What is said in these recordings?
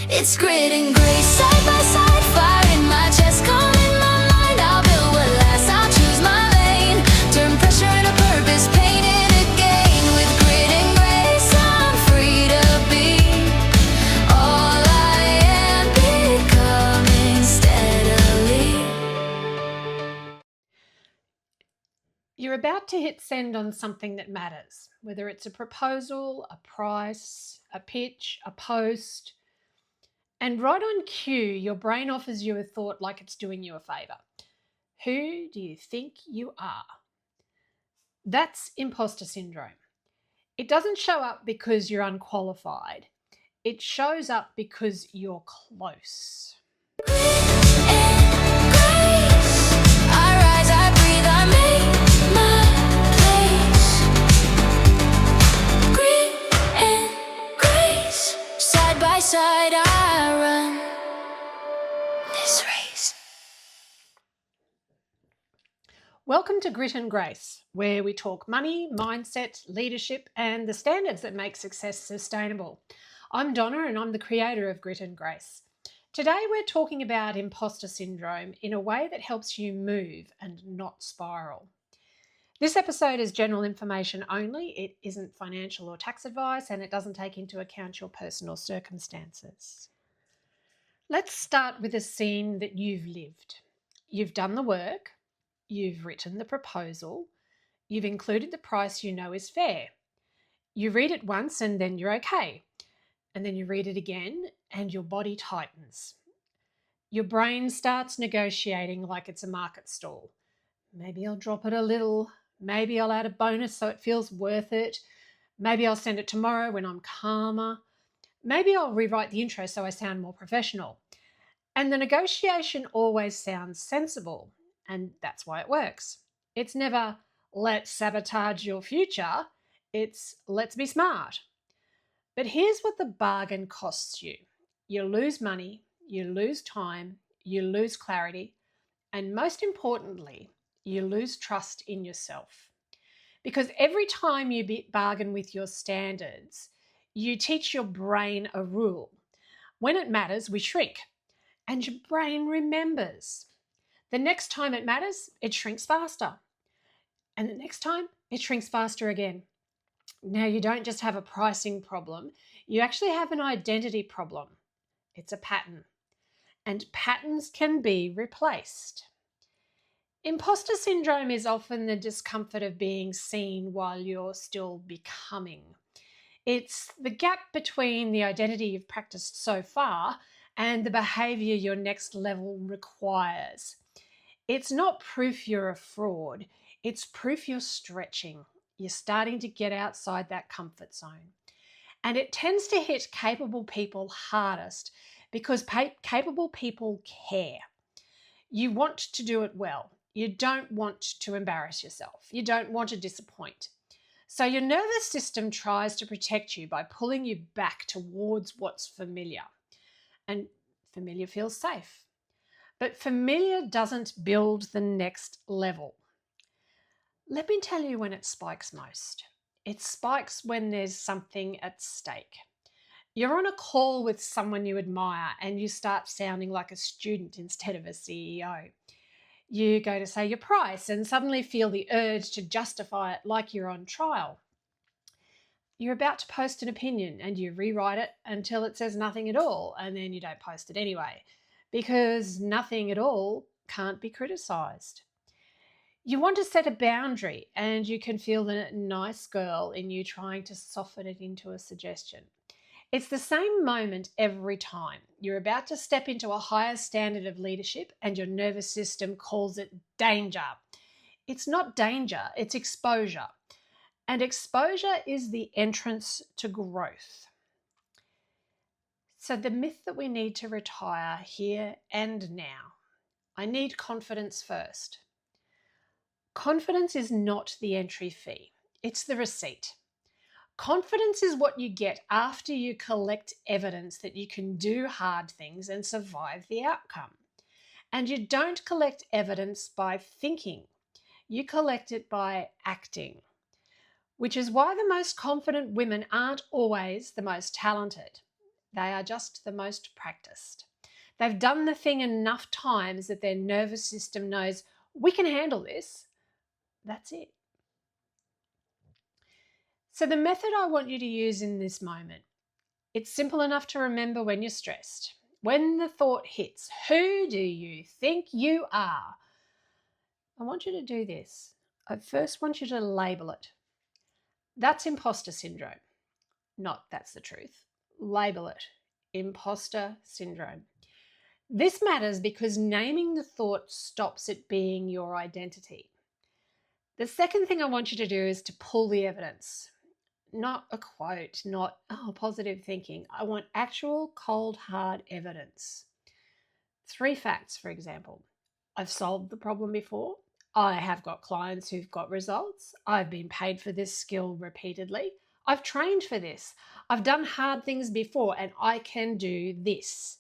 It's grit and grace, side by side, fire in my chest, calm in my mind. I'll build what lasts, I'll choose my lane, turn pressure into purpose, paint it again. With grit and grace, I'm free to be all I am, becoming steadily. You're about to hit send on something that matters, whether it's a proposal, a price, a pitch, a post. And right on cue, your brain offers you a thought like it's doing you a favour. Who do you think you are? That's imposter syndrome. It doesn't show up because you're unqualified. It shows up because you're close. Side I run this race. Welcome to Grit and Grace, where we talk money, mindset, leadership, and the standards that make success sustainable. I'm Donna and I'm the creator of Grit and Grace. Today we're talking about imposter syndrome in a way that helps you move and not spiral. This episode is general information only. It isn't financial or tax advice, and it doesn't take into account your personal circumstances. Let's start with a scene that you've lived. You've done the work, you've written the proposal, you've included the price you know is fair. You read it once and then you're okay. And then you read it again and your body tightens. Your brain starts negotiating like it's a market stall. Maybe I'll drop it a little. Maybe I'll add a bonus so it feels worth it. Maybe I'll send it tomorrow when I'm calmer. Maybe I'll rewrite the intro so I sound more professional. And the negotiation always sounds sensible, and that's why it works. It's never, let's sabotage your future. It's, let's be smart. But here's what the bargain costs you. You lose money, you lose time, you lose clarity, and most importantly, you lose trust in yourself. Because every time you bargain with your standards, you teach your brain a rule. When it matters, we shrink, and your brain remembers. The next time it matters, it shrinks faster. And the next time, it shrinks faster again. Now, you don't just have a pricing problem, you actually have an identity problem. It's a pattern. And patterns can be replaced. Imposter syndrome is often the discomfort of being seen while you're still becoming. It's the gap between the identity you've practiced so far and the behaviour your next level requires. It's not proof you're a fraud, it's proof you're stretching. You're starting to get outside that comfort zone. And it tends to hit capable people hardest because capable people care. You want to do it well. You don't want to embarrass yourself. You don't want to disappoint. So your nervous system tries to protect you by pulling you back towards what's familiar. And familiar feels safe. But familiar doesn't build the next level. Let me tell you when it spikes most. It spikes when there's something at stake. You're on a call with someone you admire and you start sounding like a student instead of a CEO. You go to say your price and suddenly feel the urge to justify it like you're on trial. You're about to post an opinion and you rewrite it until it says nothing at all, and then you don't post it anyway, because nothing at all can't be criticised. You want to set a boundary and you can feel the nice girl in you trying to soften it into a suggestion. It's the same moment every time. You're about to step into a higher standard of leadership and your nervous system calls it danger. It's not danger, it's exposure. And exposure is the entrance to growth. So the myth that we need to retire here and now. I need confidence first. Confidence is not the entry fee, it's the receipt. Confidence is what you get after you collect evidence that you can do hard things and survive the outcome. And you don't collect evidence by thinking, you collect it by acting, which is why the most confident women aren't always the most talented. They are just the most practiced. They've done the thing enough times that their nervous system knows, we can handle this. That's it. So the method I want you to use in this moment, it's simple enough to remember when you're stressed. When the thought hits, who do you think you are? I want you to do this. I first want you to label it. That's imposter syndrome. Not that's the truth. Label it. Imposter syndrome. This matters because naming the thought stops it being your identity. The second thing I want you to do is to pull the evidence. Not a quote, not positive thinking. I want actual cold, hard evidence. 3 facts, for example. I've solved the problem before. I have got clients who've got results. I've been paid for this skill repeatedly. I've trained for this. I've done hard things before and I can do this.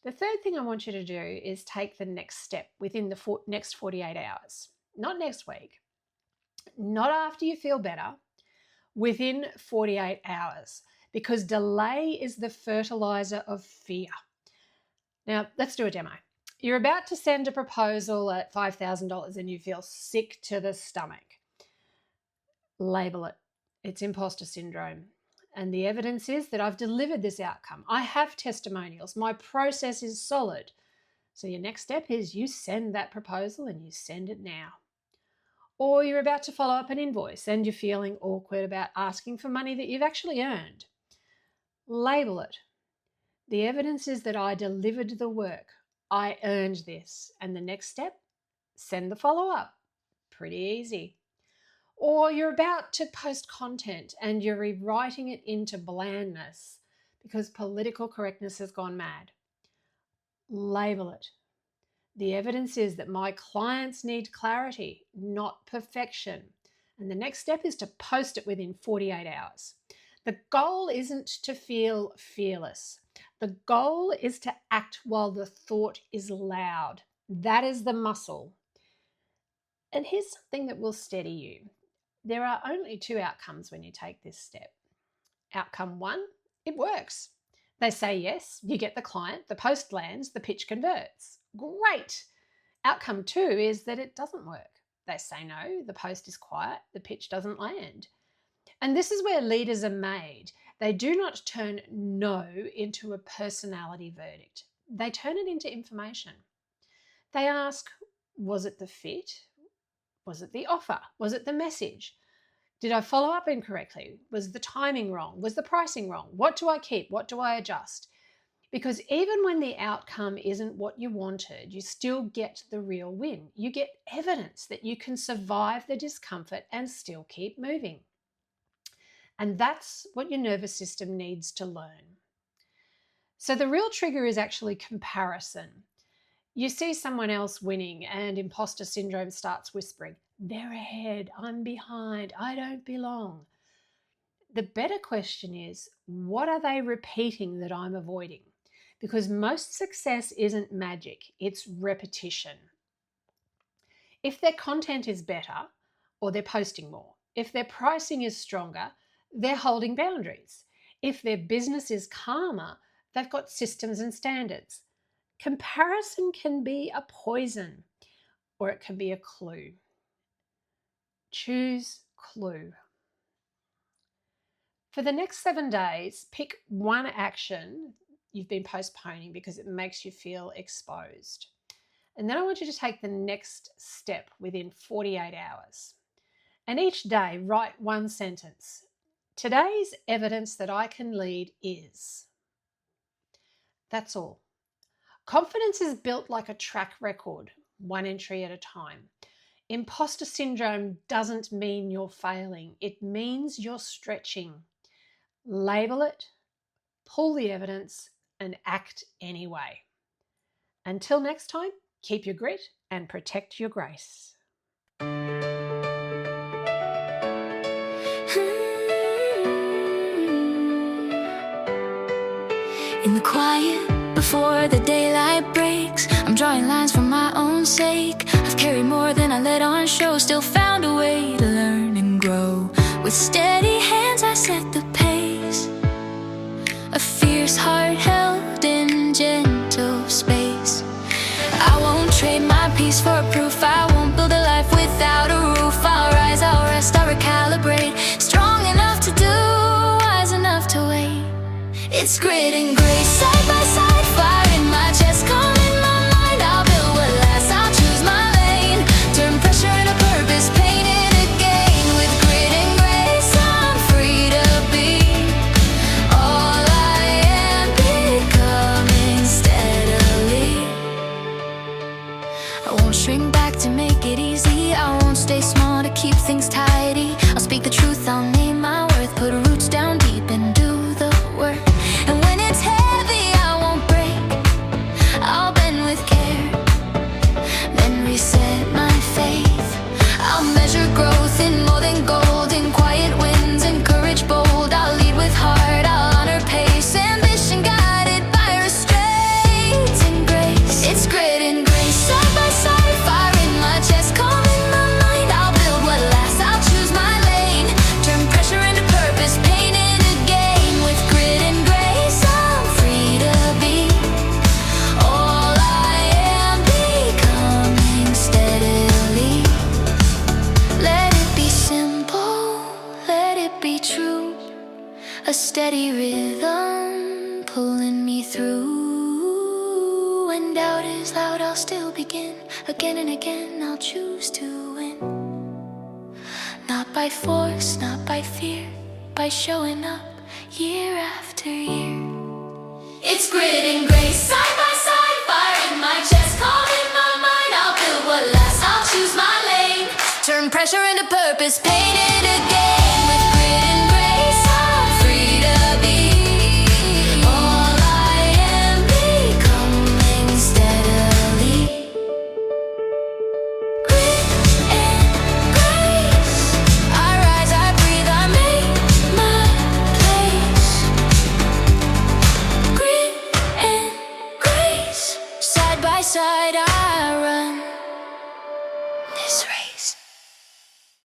The third thing I want you to do is take the next step within the next 48 hours. Not next week, not after you feel better, within 48 hours, because delay is the fertilizer of fear. Now, let's do a demo. You're about to send a proposal at $5,000 and you feel sick to the stomach. Label it. It's imposter syndrome. And the evidence is that I've delivered this outcome. I have testimonials. My process is solid. So your next step is you send that proposal and you send it now. Or you're about to follow up an invoice and you're feeling awkward about asking for money that you've actually earned. Label it. The evidence is that I delivered the work. I earned this. And the next step, send the follow-up. Pretty easy. Or you're about to post content and you're rewriting it into blandness because political correctness has gone mad. Label it. The evidence is that my clients need clarity, not perfection. And the next step is to post it within 48 hours. The goal isn't to feel fearless. The goal is to act while the thought is loud. That is the muscle. And here's something that will steady you. There are only 2 outcomes when you take this step. Outcome 1, it works. They say yes, you get the client, the post lands, the pitch converts. Great. Outcome 2 is that it doesn't work. They say no, the post is quiet, the pitch doesn't land. And this is where leaders are made. They do not turn no into a personality verdict. They turn it into information. They ask, was it the fit? Was it the offer? Was it the message? Did I follow up incorrectly? Was the timing wrong? Was the pricing wrong? What do I keep? What do I adjust? Because even when the outcome isn't what you wanted, you still get the real win. You get evidence that you can survive the discomfort and still keep moving. And that's what your nervous system needs to learn. So the real trigger is actually comparison. You see someone else winning and imposter syndrome starts whispering, they're ahead, I'm behind, I don't belong. The better question is, what are they repeating that I'm avoiding? Because most success isn't magic, it's repetition. If their content is better, or they're posting more. If their pricing is stronger, they're holding boundaries. If their business is calmer, they've got systems and standards. Comparison can be a poison, or it can be a clue. Choose clue. For the next 7 days, pick one action you've been postponing because it makes you feel exposed. And then I want you to take the next step within 48 hours. And each day, write one sentence. Today's evidence that I can lead is. That's all. Confidence is built like a track record, one entry at a time. Imposter syndrome doesn't mean you're failing. It means you're stretching. Label it, pull the evidence, and act anyway. Until next time, keep your grit and protect your grace. In the quiet, before the daylight breaks, I'm drawing lines for my own sake. I've carried more than I let on show, still found a way to learn and grow. With steady hands I set the pace. A few fierce heart held in gentle space. I won't trade my peace for proof. I won't build a life without a roof. I'll rise, I'll rest, I'll recalibrate. Strong enough to do, wise enough to wait. It's grit and grace, side by side. Fire in my chest, calm in my mind. I'll build what lasts, I'll choose my lane. Turn pressure into purpose, paint it again. With grit and grace, I'm free to be all I am, becoming steadily. I won't shrink back to make it easy. I won't stay small to keep things tidy. I'll speak the truth, I'll name my worth. Put roots down deep and do the work. And when it's heavy, I won't break. I'll bend with care, then reset my faith. I'll measure growth in more than gold, in quiet wins and courage bold. I'll lead with heart, I'll honor pace. Ambition guided by restraint and grace. It's grit and grace, side by side. Fire in my chest, calm in my mind. I'll build what lasts, I'll choose my lane. Turn pressure into purpose, paint it again. With grit and grace, I'm free to be all I am, becoming steadily. Let it be simple, let it be true. A steady rhythm pulling me through. When doubt is loud, I'll still begin. Again and again, I'll choose to win. Not by force, not by fear, by showing up year after year. It's grit and grace, side by side. Fire in my chest, calm in my mind. I'll build what lasts, I'll choose my lane. Turn pressure into purpose, paint it again. With grit and grace, I'm free to be all I am, becoming steadily. Grit and grace, I rise, I breathe, I make my place. Grit and grace, side by side I run this race.